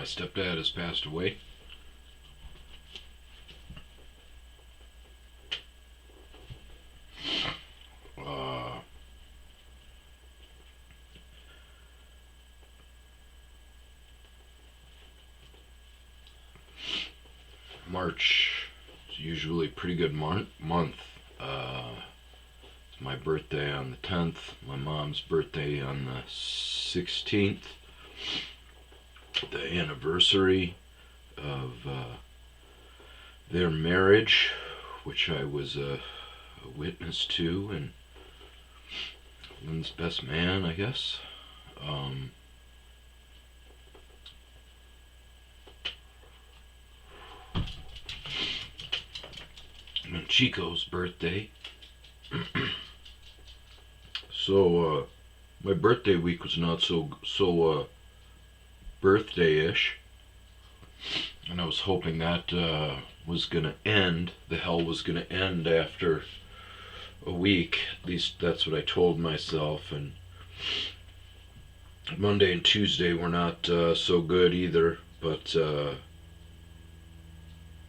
stepdad has passed away. Uh, March is usually a pretty good month. It's my birthday on the 10th, my mom's birthday on the 16th, the anniversary of their marriage, which I was a witness to, and Lynn's best man, I guess. And Chico's birthday. So my birthday week was not so birthday-ish, and I was hoping that was gonna end. The hell was gonna end after a week. At least that's what I told myself. And Monday and Tuesday were not so good either. But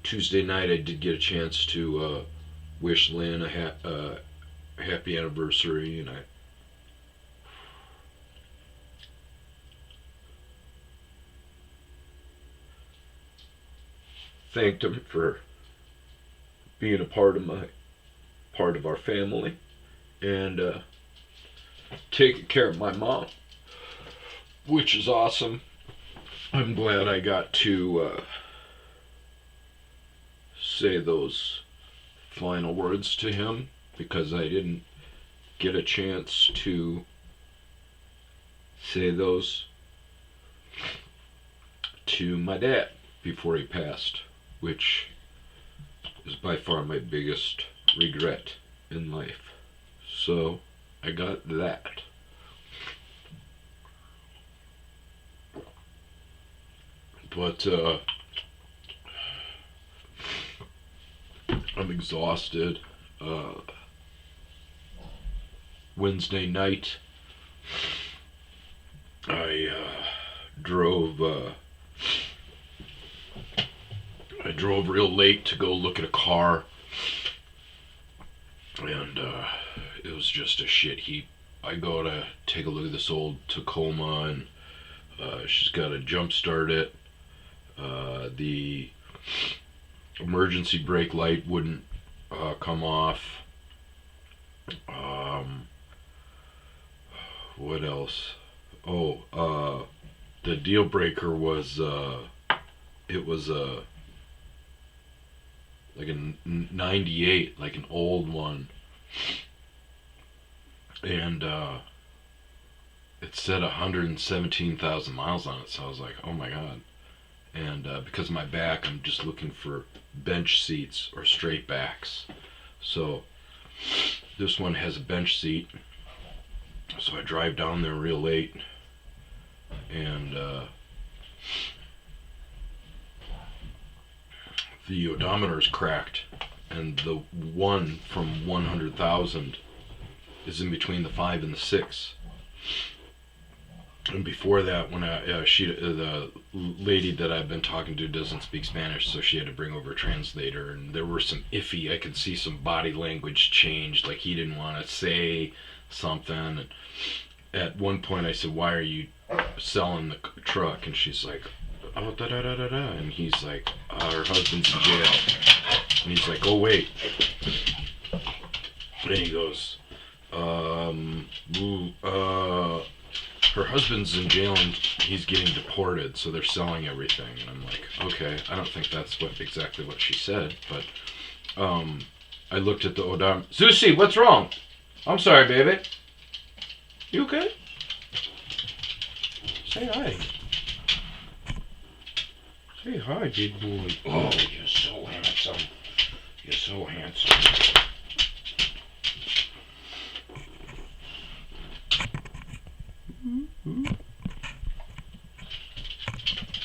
Tuesday night I did get a chance to wish Lynn a happy anniversary, and I thanked him for being a part of our family, and taking care of my mom, which is awesome. I'm glad I got to say those final words to him, because I didn't get a chance to say those to my dad before he passed, which is by far my biggest regret in life. So I got that. But I'm exhausted. Wednesday night I drove real late to go look at a car, and it was just a shit heap. I go to take a look at this old Tacoma, and she's got to jump start it. The emergency brake light wouldn't come off. What else? Oh, the deal breaker was it was like a 98, like an old one, and it said 117,000 miles on it. So I was like, oh my god. And because of my back, I'm just looking for bench seats or straight backs. So this one has a bench seat. So I drive down there real late, and the odometer is cracked, and the 1 from 100,000 is in between the 5 and the 6. And before that, when the lady that I've been talking to doesn't speak Spanish, so she had to bring over a translator, and there were some iffy, I could see some body language changed, like he didn't want to say something. And at one point I said, why are you selling the truck? And she's like, oh, da da da da da. And he's like, her husband's in jail. And he's like, oh wait. And he goes, her husband's in jail and he's getting deported, so they're selling everything. And I'm like, okay, I don't think that's exactly what she said, but I looked at the odometer. Zusi, what's wrong? I'm sorry, baby. You okay? Say hi. Say hi, big boy. Oh, you're so handsome. You're so handsome.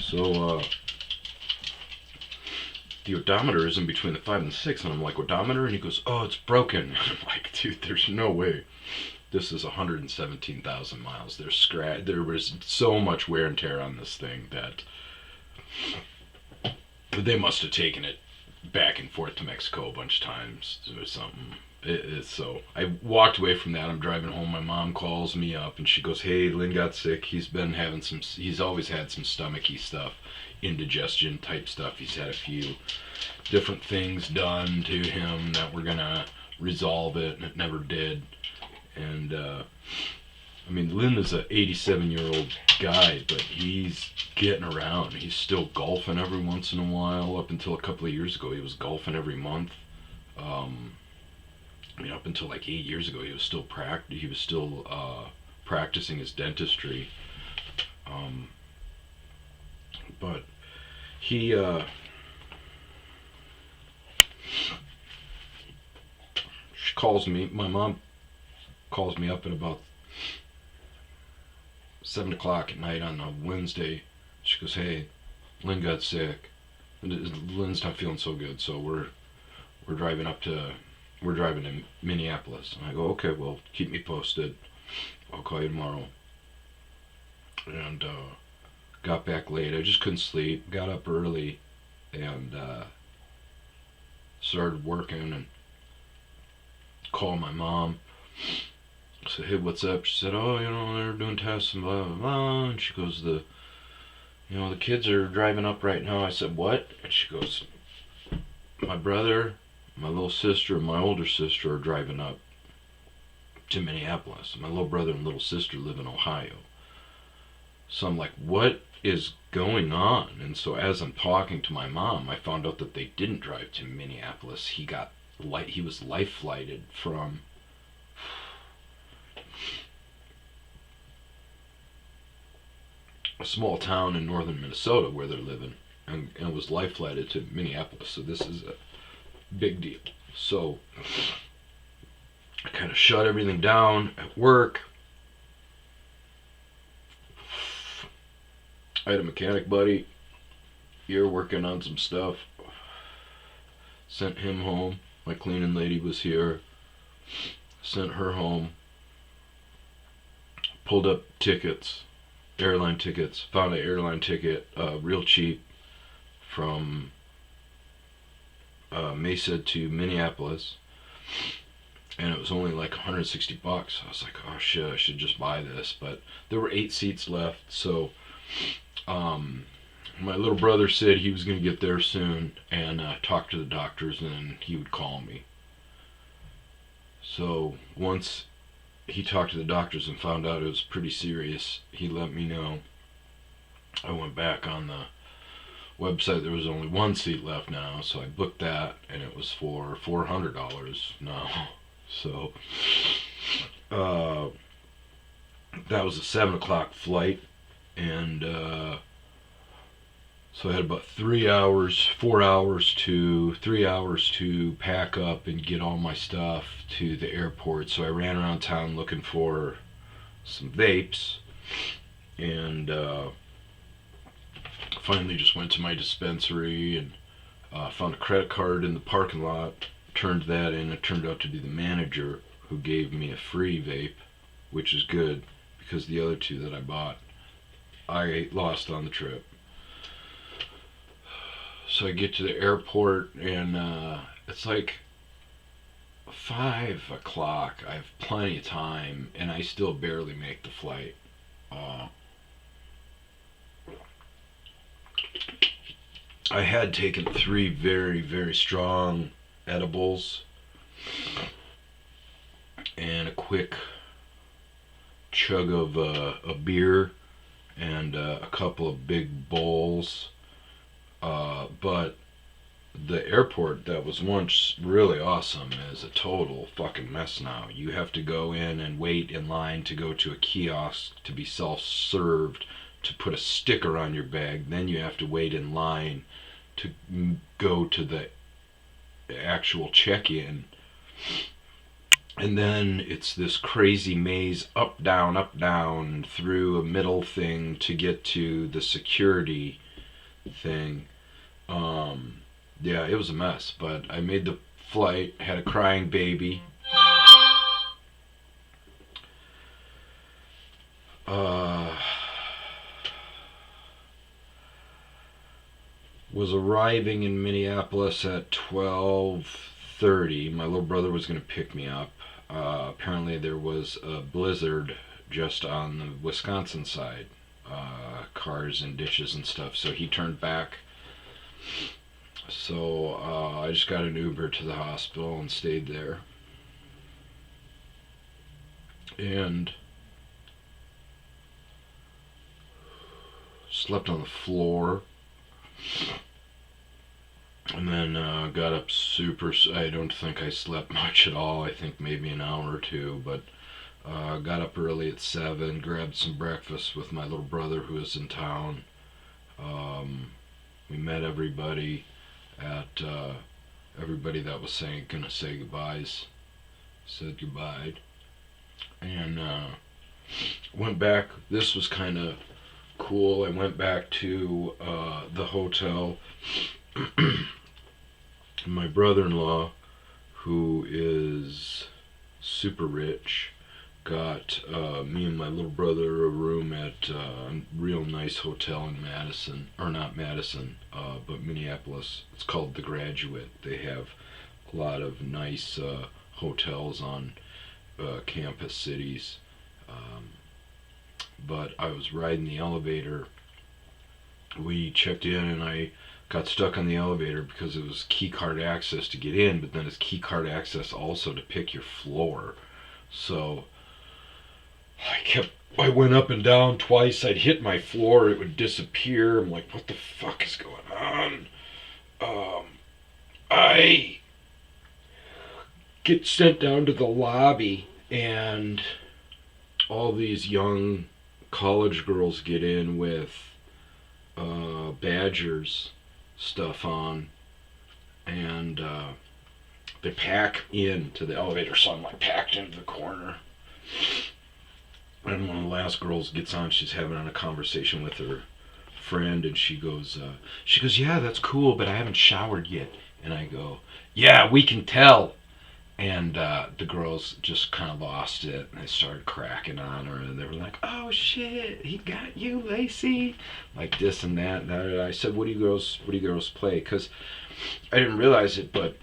So, the odometer is in between the 5 and the 6, and I'm like, odometer? And he goes, oh, it's broken. And I'm like, dude, there's no way. This is 117,000 miles. There was so much wear and tear on this thing that But they must have taken it back and forth to Mexico a bunch of times or something. So I walked away from that. I'm driving home. My mom calls me up and she goes, "Hey, Lynn got sick. He's been having some. He's always had some stomachy stuff, indigestion type stuff. He's had a few different things done to him that were gonna resolve it, and it never did. And I mean, Lynn is a 87-year-old guy, but he's getting around. He's still golfing every once in a while. Up until a couple of years ago, he was golfing every month. Um, I mean, up until like 8 years ago, he was still practicing his dentistry. Um, but he she calls me. My mom calls me up at about 7 o'clock at night on a Wednesday. She goes, "Hey, Lynn got sick. Lynn's not feeling so good, so we're driving up to we're driving to Minneapolis." And I go, "Okay, well, keep me posted. I'll call you tomorrow." And got back late. I just couldn't sleep. Got up early and started working and called my mom. I said, "Hey, what's up?" She said, "Oh, they're doing tests and blah blah blah." And she goes, "The kids are driving up right now." I said, "What?" And she goes, "My brother, my little sister, and my older sister are driving up to Minneapolis. My little brother and little sister live in Ohio." So I'm like, "What is going on?" And so as I'm talking to my mom, I found out that they didn't drive to Minneapolis. He was life flighted from a small town in northern Minnesota where they're living, and was life flighted to Minneapolis. So this is a big deal. So I kind of shut everything down at work. I had a mechanic buddy here working on some stuff. Sent him home. My cleaning lady was here. Sent her home. Pulled up tickets, airline tickets. Found an airline ticket, real cheap, from Mesa to Minneapolis, and it was only like 160 bucks. I was like, "Oh shit, I should just buy this." But there were 8 seats left, so my little brother said he was going to get there soon and talk to the doctors, and then he would call me. So once he talked to the doctors and found out it was pretty serious, he let me know. I went back on the website. There was only 1 seat left now, so I booked that, and it was for $400 now. So that was a 7 o'clock flight, and so I had about 3 hours to pack up and get all my stuff to the airport. So I ran around town looking for some vapes, and finally just went to my dispensary and found a credit card in the parking lot, turned that in. It turned out to be the manager who gave me a free vape, which is good because the other 2 that I bought I lost on the trip. So I get to the airport, and it's like 5 o'clock. I have plenty of time, and I still barely make the flight. I had taken 3 very, very strong edibles and a quick chug of a beer and a couple of big bowls. But the airport that was once really awesome is a total fucking mess now. You have to go in and wait in line to go to a kiosk to be self-served, to put a sticker on your bag. Then you have to wait in line to go to the actual check-in. And then it's this crazy maze, up, down, through a middle thing to get to the security thing. Yeah, it was a mess, but I made the flight, had a crying baby. was arriving in Minneapolis at 12:30. My little brother was going to pick me up. Apparently there was a blizzard just on the Wisconsin side, cars and ditches and stuff. So he turned back. So I just got an Uber to the hospital and stayed there. And slept on the floor. And then got up super. I don't think I slept much at all. I think maybe an hour or two. But got up early at 7, grabbed some breakfast with my little brother who was in town. We met everybody at everybody that was gonna say goodbyes. Said goodbye. And went back. This was kind of cool. I went back to the hotel. My brother-in-law, who is super rich, got me and my little brother a room at a real nice hotel in Madison, or not Madison, but Minneapolis. It's called The Graduate. They have a lot of nice hotels on campus cities. But I was riding the elevator. We checked in and I got stuck on the elevator because it was key card access to get in, but then it's key card access also to pick your floor. So I went up and down twice. I'd hit my floor, it would disappear. I'm like, what the fuck is going on? I get sent down to the lobby, and all these young college girls get in with Badgers stuff on, and they pack into the elevator, so I'm like packed into the corner. And one of the last girls gets on, she's having a conversation with her friend, and she goes, yeah, that's cool, but I haven't showered yet. And I go, yeah, we can tell. And the girls just kind of lost it, and they started cracking on her, and they were like, oh shit, he got you, Lacey, like this and that. And I said, what do you girls play? Because I didn't realize it, but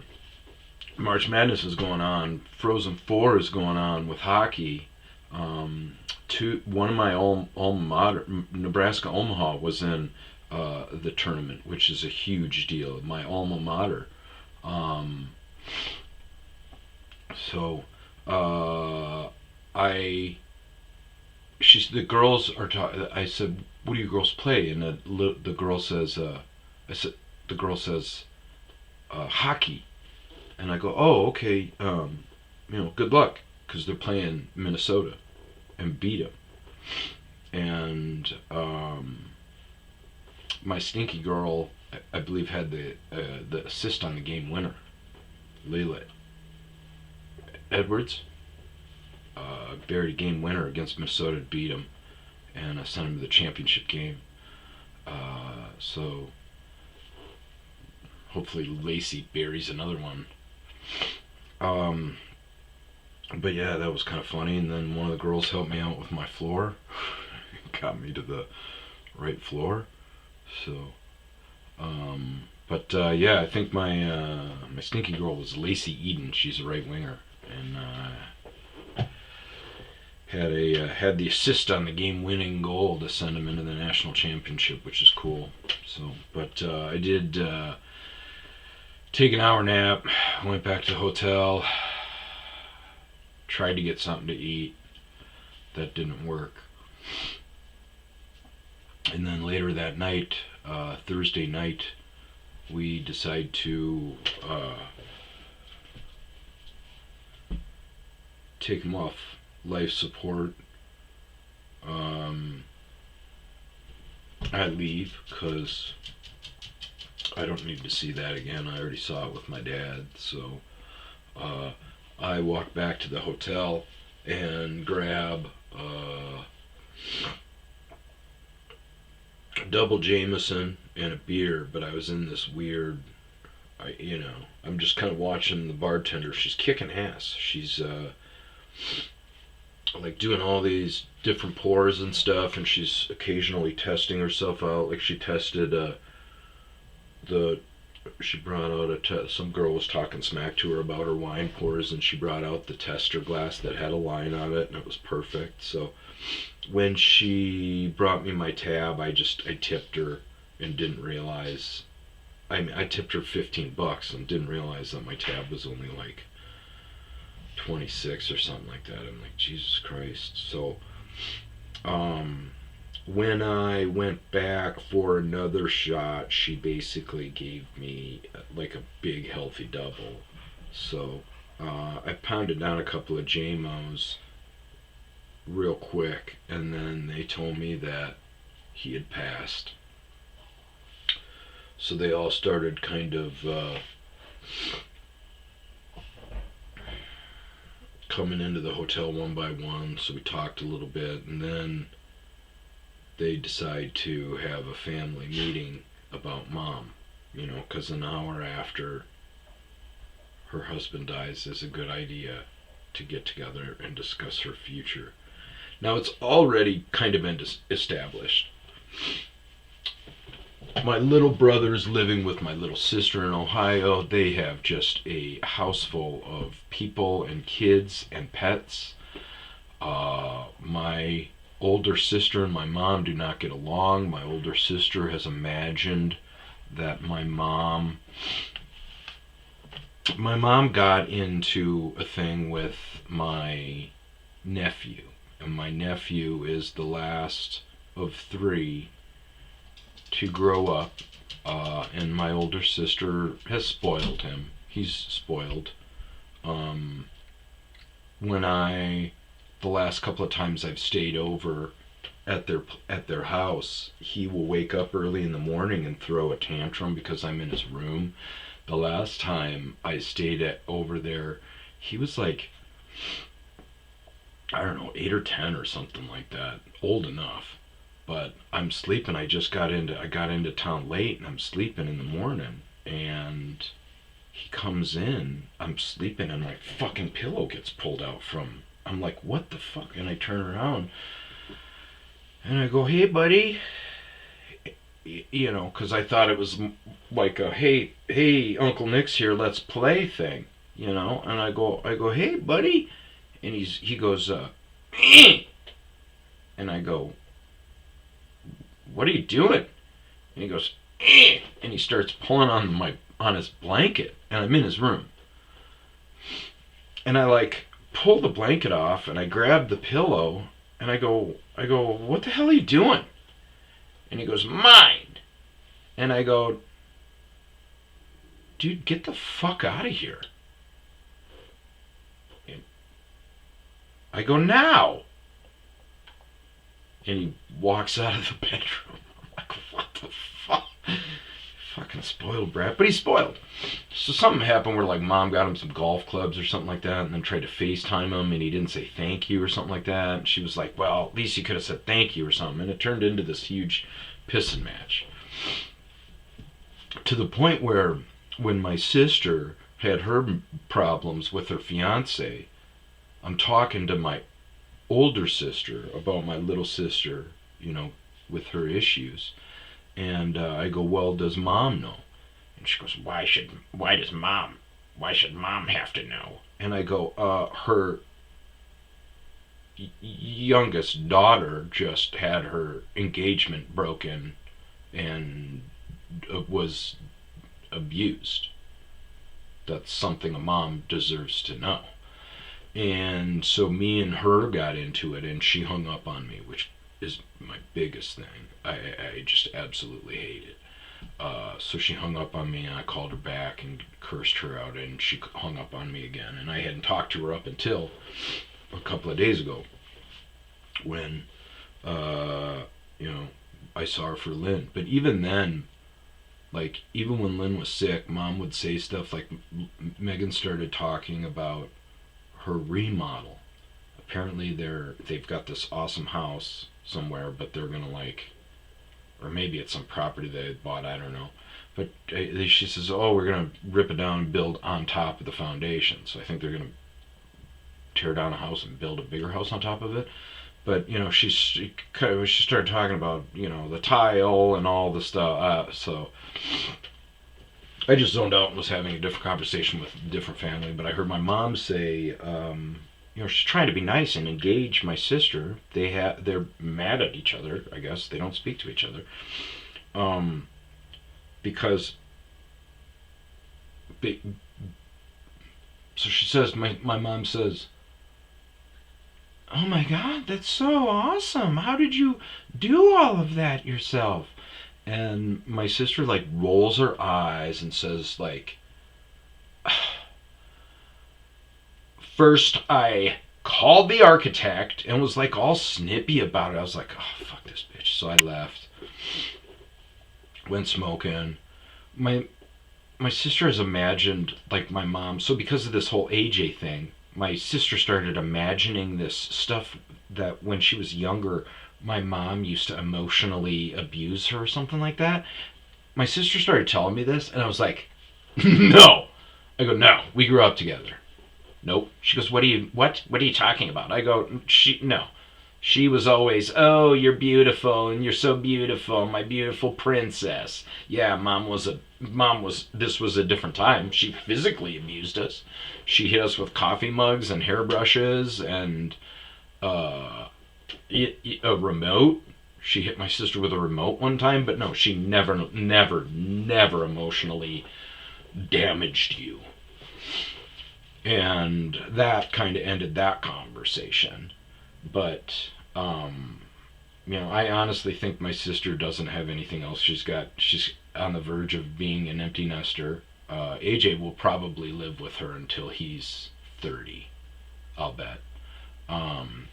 March Madness is going on. Frozen 4 is going on with hockey. One of my alma mater, Nebraska Omaha, was in the tournament, which is a huge deal. My alma mater. So the girls are talking. I said, what do you girls play? And the girl says, hockey. And I go, oh, okay, good luck, because they're playing Minnesota and beat them. And my stinky girl, I believe, had the assist on the game winner, Leila Edwards. Buried a game winner against Minnesota to beat them, and I sent him to the championship game. So hopefully Lacey buries another one. But yeah, that was kind of funny. And then one of the girls helped me out with my floor, got me to the right floor. So, yeah, I think my stinky girl was Lacey Eden. She's a right winger, and had the assist on the game-winning goal to send him into the national championship, which is cool. So, but I did take an hour nap, went back to the hotel, tried to get something to eat. That didn't work. And then later that night, Thursday night, we decided to take him off life support. I leave because I don't need to see that again. I already saw it with my dad. So I walked back to the hotel and grab a double Jameson and a beer, but I was in this weird, I'm just kind of watching the bartender. She's kicking ass. She's like doing all these different pours and stuff, and she's occasionally testing herself out. Like she tested the she brought out some girl was talking smack to her about her wine pours, and she brought out the tester glass that had a line on it, and it was perfect. So when she brought me my tab, I tipped her and didn't realize. I mean, I tipped her $15 and didn't realize that my tab was only like 26 or something like that. I'm like, Jesus Christ. So um when I went back for another shot, she basically gave me like a big healthy double. So I pounded down a couple of JMOs real quick, and then they told me that he had passed. So they all started kind of coming into the hotel one by one. So we talked a little bit, and then they decide to have a family meeting about mom. You know, because an hour after her husband dies is a good idea to get together and discuss her future. Now, it's already kind of been established. My little brother's living with my little sister in Ohio. They have just a house full of people and kids and pets. My older sister and my mom do not get along. My older sister has imagined that my mom got into a thing with my nephew, and my nephew is the last of three to grow up, and my older sister has spoiled him. He's spoiled. Um, when the last couple of times I've stayed over at their house, he will wake up early in the morning and throw a tantrum because I'm in his room. The last time I stayed over there, he was like, I don't know, 8 or 10 or something like that, old enough. But I'm sleeping. I got into town late, and I'm sleeping in the morning, and he comes in. I'm sleeping, and my fucking pillow gets pulled out from. I'm like, what the fuck? And I turn around, and I go, hey, buddy. You know, because I thought it was like a hey, Uncle Nick's here, let's play thing. You know, and I go, hey, buddy, and he goes, and I go, what are you doing? And he goes, and he starts pulling on his blanket, and I'm in his room, and I like pull the blanket off, and I grab the pillow, and I go, what the hell are you doing? And he goes, mine. And I go, dude, get the fuck out of here. And I go, now. And he walks out of the bedroom. I'm like, what the fuck? Fucking spoiled brat. But he's spoiled. So something happened where like mom got him some golf clubs or something like that, and then tried to FaceTime him, and he didn't say thank you or something like that. And she was like, well, at least you could have said thank you or something. And it turned into this huge pissing match. To the point where when my sister had her problems with her fiance, I'm talking to my older sister about my little sister, you know, with her issues. And I go, well, does mom know? And she goes, why should mom have to know? And I go, her youngest daughter just had her engagement broken and was abused. That's something a mom deserves to know. And so me and her got into it, and she hung up on me, which is my biggest thing. I just absolutely hate it. So she hung up on me, and I called her back and cursed her out, and she hung up on me again. And I hadn't talked to her up until a couple of days ago when, you know, I saw her for Lynn. But even then, like, even when Lynn was sick, mom would say stuff like, Megan started talking about her remodel. Apparently they've got this awesome house somewhere, but they're gonna like, or maybe it's some property they bought, I don't know. But she says, oh, we're gonna rip it down and build on top of the foundation. So I think they're gonna tear down a house and build a bigger house on top of it. But you know, she started talking about, you know, the tile and all the stuff. So I just zoned out and was having a different conversation with a different family. But I heard my mom say, she's trying to be nice and engage my sister. They're mad at each other. I guess they don't speak to each other, um, because. So she says, my mom says, "Oh my God, that's so awesome! How did you do all of that yourself?" And my sister like rolls her eyes and says like, "First I called the architect and was like all snippy about it. I was like, oh fuck this bitch." So I left, went smoking. My my sister has imagined like my mom. So because of this whole AJ thing, my sister started imagining this stuff that when she was younger, my mom used to emotionally abuse her or something like that. My sister started telling me this, and I was like, no. I go, no, we grew up together. Nope. She goes, what are you talking about? I go, no. She was always, "Oh, you're beautiful and you're so beautiful, my beautiful princess." Yeah, this was a different time. She physically abused us. She hit us with coffee mugs and hairbrushes and uh, a remote. She hit my sister with a remote one time, but no, she never emotionally damaged you. And that kind of ended that conversation. But I honestly think my sister doesn't have anything else. She's on the verge of being an empty nester. AJ will probably live with her until he's 30. I'll bet. Um,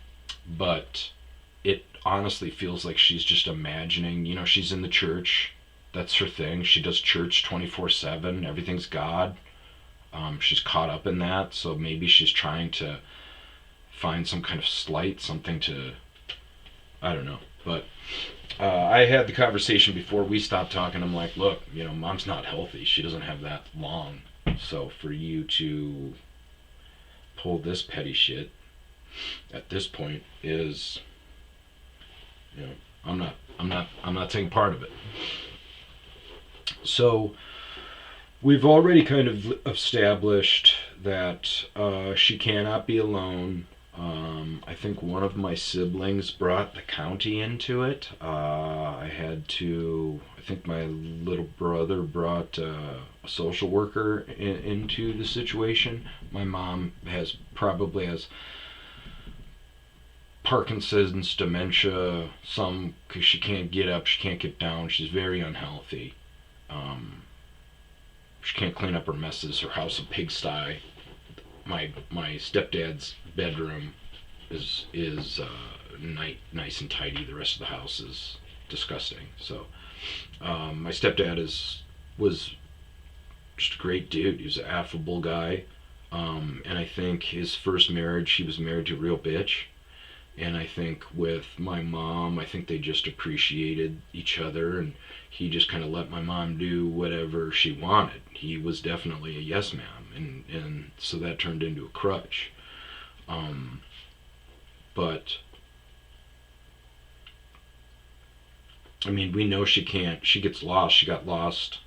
but it honestly feels like she's just imagining. She's in the church. That's her thing. She does church 24/7. Everything's God. She's caught up in that, so maybe she's trying to find some kind of slight, something to, I don't know. But I had the conversation before we stopped talking. I'm like, look, mom's not healthy. She doesn't have that long. So for you to pull this petty shit at this point is, you know, I'm not taking part of it. So we've already kind of established that she cannot be alone. I think one of my siblings brought the county into it. I think my little brother brought a social worker into the situation. My mom probably has Parkinson's, dementia, some because she can't get up, she can't get down, she's very unhealthy. Um, she can't clean up her messes, her house a pigsty. My stepdad's bedroom is nice and tidy. The rest of the house is disgusting. So my stepdad was just a great dude. He was an affable guy, and I think his first marriage, he was married to a real bitch. And I think with my mom, I think they just appreciated each other, and he just kind of let my mom do whatever she wanted. He was definitely a yes ma'am, and so that turned into a crutch. Um, but I mean, we know she can't. She gets lost. She got lost.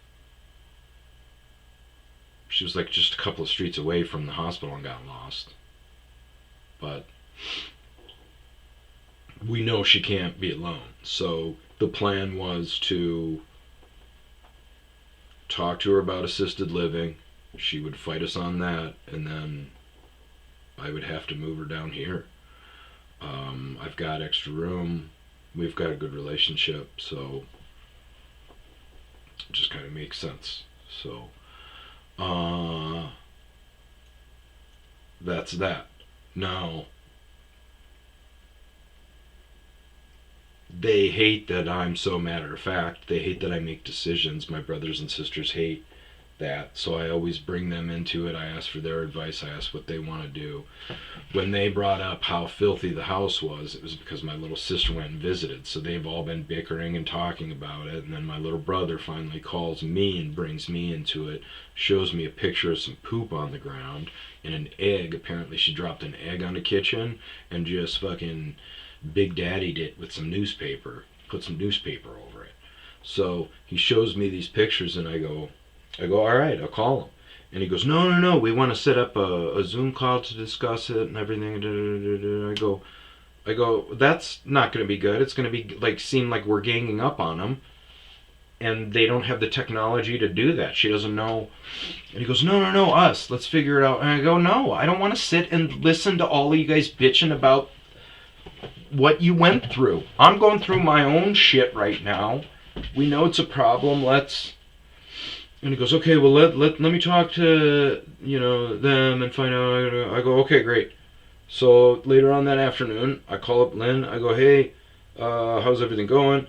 She was like just a couple of streets away from the hospital and got lost. But we know she can't be alone. So the plan was to talk to her about assisted living. She would fight us on that, and then I would have to move her down here. I've got extra room. We've got a good relationship, so it just kind of makes sense. So uh, that's that. Now, they hate that I'm so matter of fact. They hate that I make decisions. My brothers and sisters hate that. So I always bring them into it. I ask for their advice. I ask what they want to do. When they brought up how filthy the house was, it was because my little sister went and visited. So they've all been bickering and talking about it. And then my little brother finally calls me and brings me into it, shows me a picture of some poop on the ground and an egg. Apparently she dropped an egg on the kitchen and just fucking Big Daddied it with some newspaper, put some newspaper over it. So he shows me these pictures and I go, I go, all right, I'll call him. And he goes, no, no, no, we want to set up a Zoom call to discuss it and everything. I go, that's not going to be good. It's going to be like seem like we're ganging up on them, and they don't have the technology to do that. She doesn't know. And he goes, no, no, no, us. Let's figure it out. And I go, no, I don't want to sit and listen to all of you guys bitching about what you went through. I'm going through my own shit right now. We know it's a problem. Let's. And he goes, okay, well let me talk to them and find out. I go, okay, great. So later on that afternoon, I call up Lynn. I go, hey, how's everything going?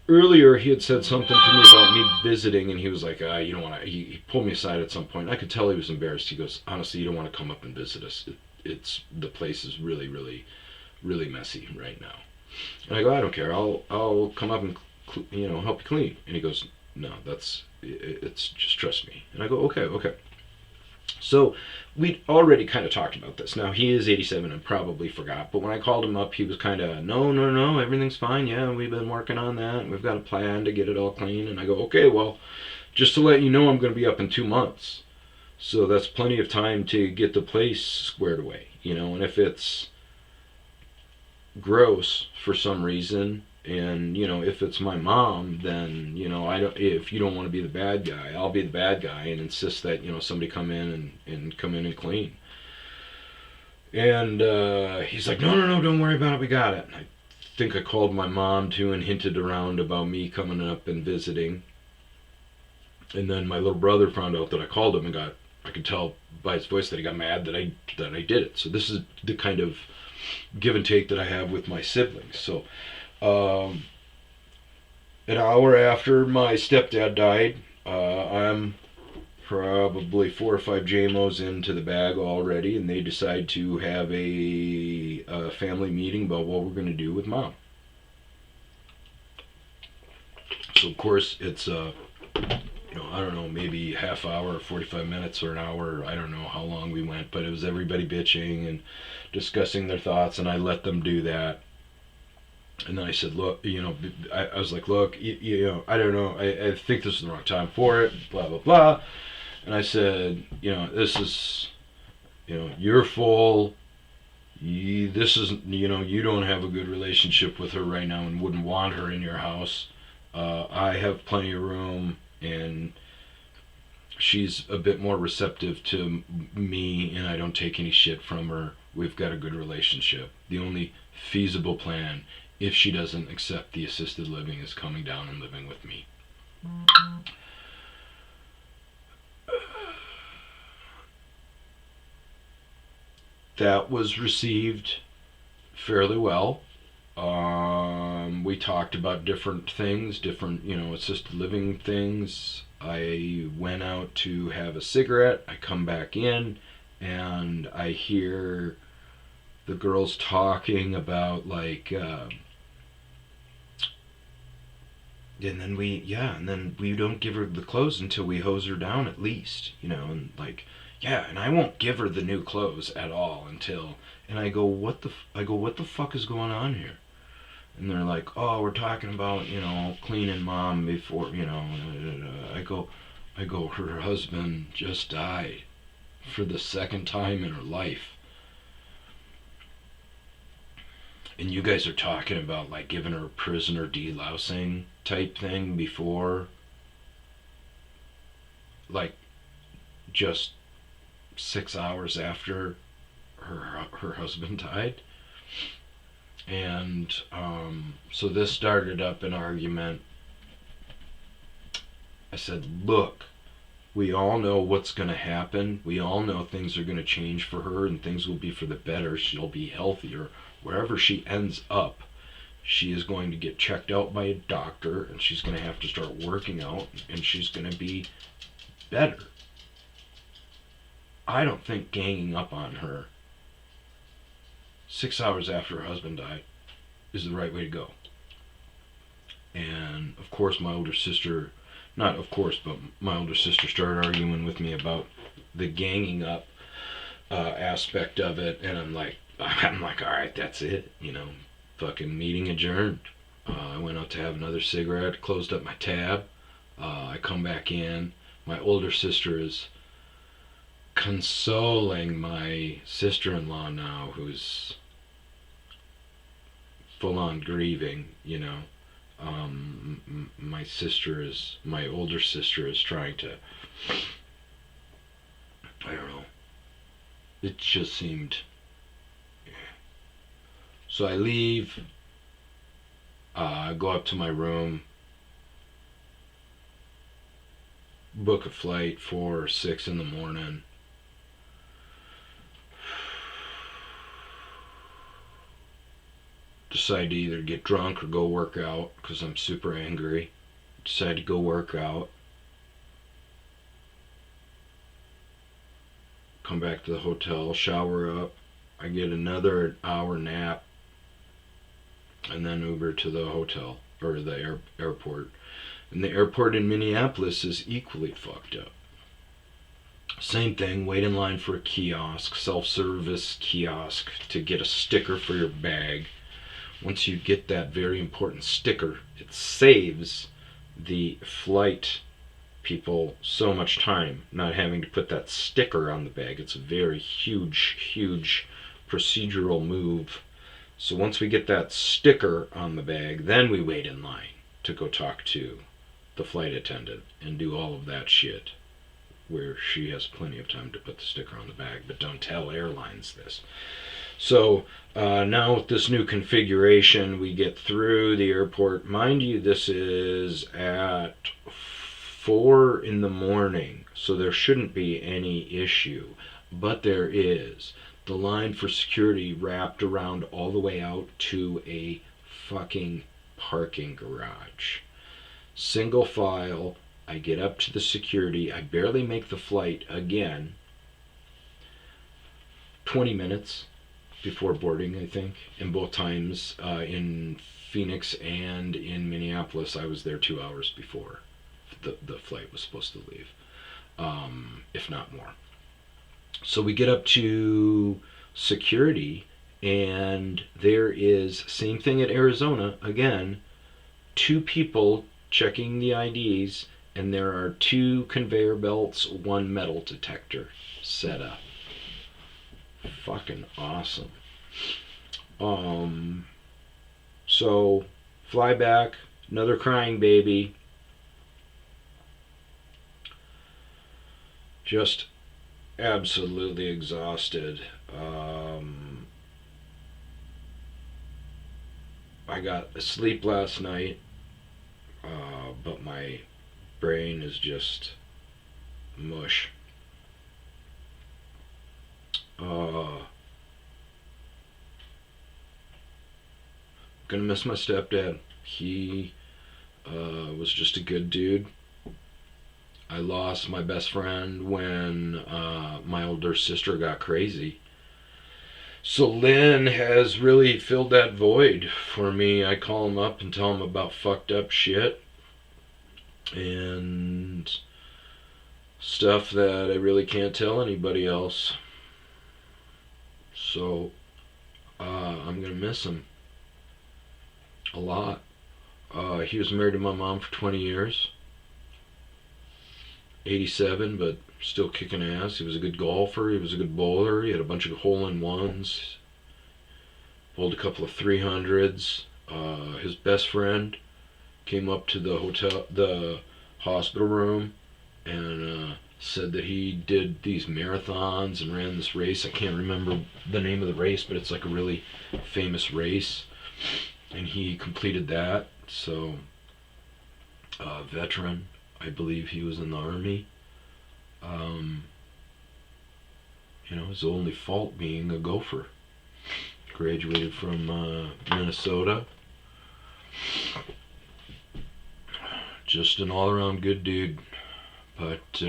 Earlier, he had said something to me about me visiting, and he was like, you don't want to. He pulled me aside at some point. I could tell he was embarrassed. He goes, honestly, you don't want to come up and visit us. It's the place is really, really, really messy right now. And I go, I don't care. I'll come up and help you clean. And he goes, no, it's just trust me. And I go, okay, okay. So we'd already kind of talked about this. Now he is 87 and probably forgot, but when I called him up, he was kind of no, no, no, everything's fine. Yeah, we've been working on that. And we've got a plan to get it all clean. And I go, okay, well, just to let you know, I'm going to be up in 2 months, so that's plenty of time to get the place squared away. And if it's gross for some reason, and if it's my mom, then I don't. If you don't want to be the bad guy, I'll be the bad guy and insist that somebody come in and come in and clean. And he's like, no, no, no, don't worry about it, we got it. And I think I called my mom too and hinted around about me coming up and visiting. And then my little brother found out that I called him and I could tell by his voice that he got mad that I did it. So this is the kind of give and take that I have with my siblings. So an hour after my stepdad died, I'm probably 4 or 5 JMOs into the bag already, and they decide to have a family meeting about what we're going to do with mom. So of course it's I don't know, maybe half hour, 45 minutes, or an hour. I don't know how long we went, but it was everybody bitching and discussing their thoughts, and I let them do that. And then I said, look, I was like, look, I don't know, I think this is the wrong time for it, blah, blah, blah. And I said, this is, you're full. This is, you don't have a good relationship with her right now and wouldn't want her in your house. I have plenty of room, and she's a bit more receptive to me, and I don't take any shit from her. We've got a good relationship. The only feasible plan, if she doesn't accept the assisted living, is coming down and living with me. That was received fairly well. We talked about different things, different, assisted living things. I went out to have a cigarette. I come back in, and I hear the girls talking about and then we don't give her the clothes until we hose her down at least, and and I won't give her the new clothes at all until. And I go, what the fuck is going on here? And they're like, oh, we're talking about cleaning mom before I go, her husband just died for the second time in her life. And you guys are talking about giving her a prisoner delousing type thing before, just 6 hours after her husband died. And so this started up an argument. I said, look, we all know what's going to happen. We all know things are going to change for her, and things will be for the better. She'll be healthier. Wherever she ends up, she is going to get checked out by a doctor, and she's going to have to start working out, and she's going to be better. I don't think ganging up on her 6 hours after her husband died is the right way to go. And of course my older sister, not of course, but my older sister started arguing with me about the ganging up aspect of it, and I'm like, all right, that's it, fucking meeting adjourned. I went out to have another cigarette, closed up my tab. I come back in. My older sister is consoling my sister-in-law now, who's full-on grieving, you know. My older sister is trying to, I don't know, it just seemed. So I leave, go up to my room, book a flight for 6 in the morning. Decide to either get drunk or go work out because I'm super angry. Decide to go work out. Come back to the hotel, shower up. I get another hour nap and then Uber to the hotel or the airport. And the airport in Minneapolis is equally fucked up. Same thing, wait in line for a kiosk, self-service kiosk to get a sticker for your bag. Once you get that very important sticker, it saves the flight people so much time not having to put that sticker on the bag. It's a very huge procedural move. So once we get that sticker on the bag, then we wait in line to go talk to the flight attendant and do all of that shit, where she has plenty of time to put the sticker on the bag. But don't tell airlines this. So now with this new configuration, we get through the airport. Mind you, this is at 4 in the morning, so there shouldn't be any issue. But there is. The line for security wrapped around all the way out to a fucking parking garage. Single file. I get up to the security. I barely make the flight again. 20 minutes before boarding, I think. And both times in Phoenix and in Minneapolis, I was there 2 hours before the flight was supposed to leave, if not more. So we get up to security, and there is, same thing at Arizona, again, 2 people checking the IDs, and there are 2 conveyor belts, 1 metal detector set up. Fucking awesome. So fly back, another crying baby. Just absolutely exhausted. I got asleep last night, but my brain is just mush. Gonna miss my stepdad. He was just a good dude. I lost my best friend when my older sister got crazy. So Lynn has really filled that void for me. I call him up and tell him about fucked up shit and stuff that I really can't tell anybody else. So I'm gonna miss him a lot. He was married to my mom for 20 years. 87, but still kicking ass. He was a good golfer. He was a good bowler. He had a bunch of hole-in-ones. Bowled a couple of 300s. His best friend came up to the hospital room, and said that he did these marathons and ran this race. I can't remember the name of the race, but it's like a really famous race, and he completed that. So, veteran. I believe he was in the Army. His only fault being a gopher. Graduated from Minnesota. Just an all-around good dude. But,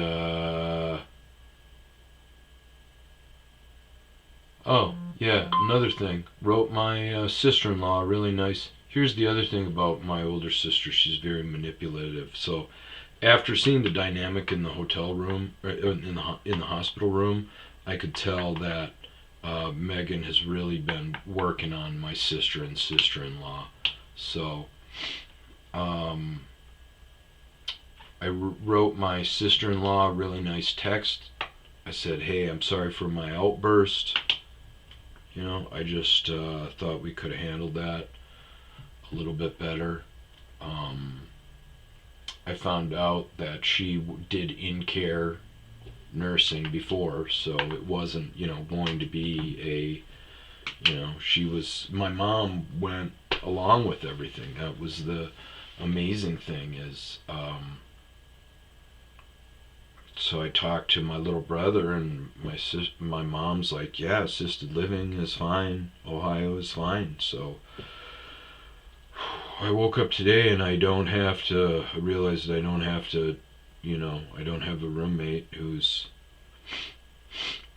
oh, yeah, another thing. Wrote my sister-in-law really nice. Here's the other thing about my older sister. She's very manipulative. So, after seeing the dynamic in the hotel room, or in the hospital room, I could tell that Megan has really been working on my sister and sister-in-law. So, I wrote my sister-in-law a really nice text. I said, "Hey, I'm sorry for my outburst. I just thought we could have handled that a little bit better." Um, I found out that she did in-care nursing before, so it wasn't, going to be she was, my mom went along with everything. That was the amazing thing is, so I talked to my little brother, and my mom's like, yeah, assisted living is fine, Ohio is fine. So I woke up today and I realized I don't have to, I don't have a roommate who's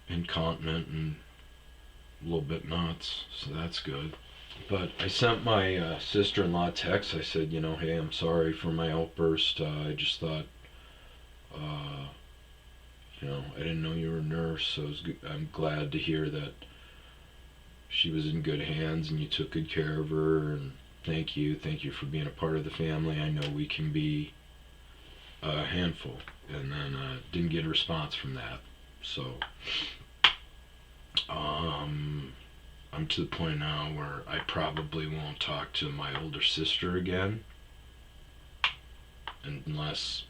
incontinent and a little bit nuts, so that's good. But I sent my sister-in-law a text. I said, hey, I'm sorry for my outburst. I just thought, uh, I didn't know you were a nurse, so I'm glad to hear that she was in good hands and you took good care of her. And thank you for being a part of the family. I know we can be a handful. And then didn't get a response from that. So I'm to the point now where I probably won't talk to my older sister again unless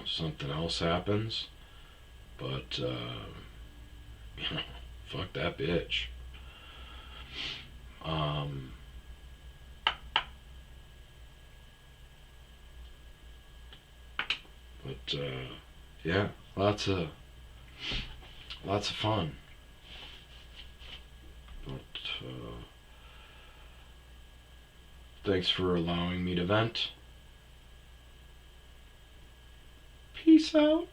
something else happens. But fuck that bitch. Um, but yeah, lots of fun. But thanks for allowing me to vent. Peace out.